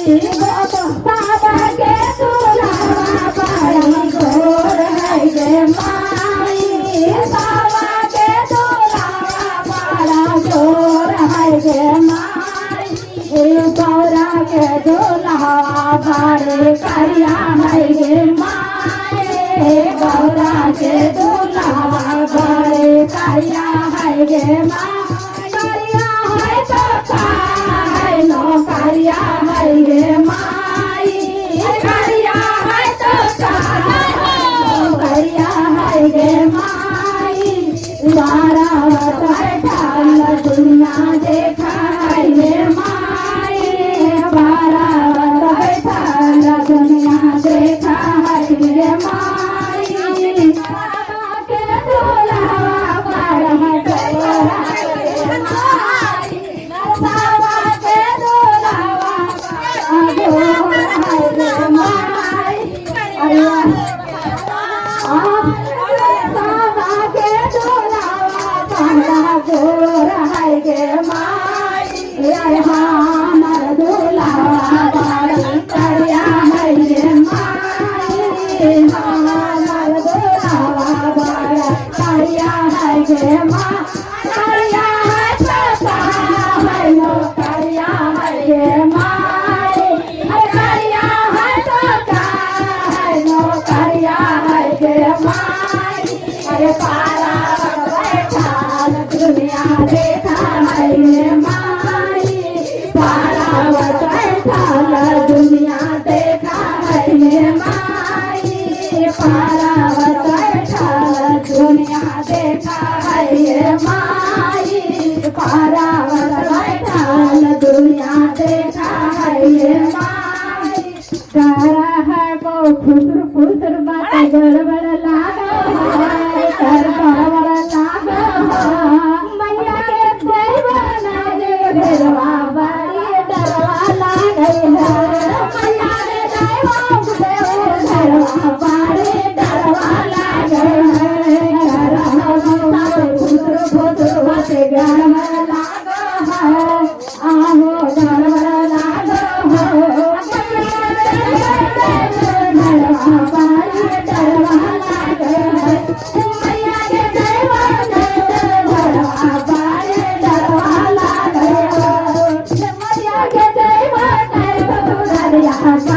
बाबा के दुल्हा बड़ी गोर है गे माई बाबा के दुल्हा बड़ा गोर है गे माई गौरा के दुल्हा बड़े करिया है गे माई गौरा के दुल्हा बड़े करिया है गे माई करिया है तो है नो करिया है गे माई करिया है तो करिया है गे माई द्वारा बैठाल दुनिया देखा है गे माई द्वारा बैठाल दुनिया देखा है गे माई बाबा के दुल्हा बड़ा गोर है माई बाबा के दुल्हा बड़ा गोर है गे माई बाबा के दुल्हा बड़ा गोर है गे माई हमर दुल्हा बड़ा करिया है गे माई हमर दुल्हा बड़ा करिया है गे माई करिया है छोटा है नो करिया है गे माई करिया है छोटा है नो करिया है गे माई अरे पारा बैठाल दुनिया देखा है गे माई पारा बैठाल दुनिया देखा है गे माई पारा बैठाल दुनिया देखा है गे माई पारा बैठाल दुनिया देखा है गे माई तारा है वो खुसर खुसर बात गड़बड़ लागा है कर गड़बड़ लागा मैया के देवना गे घरवा बड़ी डरवा लागे है मैया के घरवा बड़ी डरवा लागे है खुसर खुसर बात गड़बड़ लागा है आहो गड़बड़ लागा हो Yeah.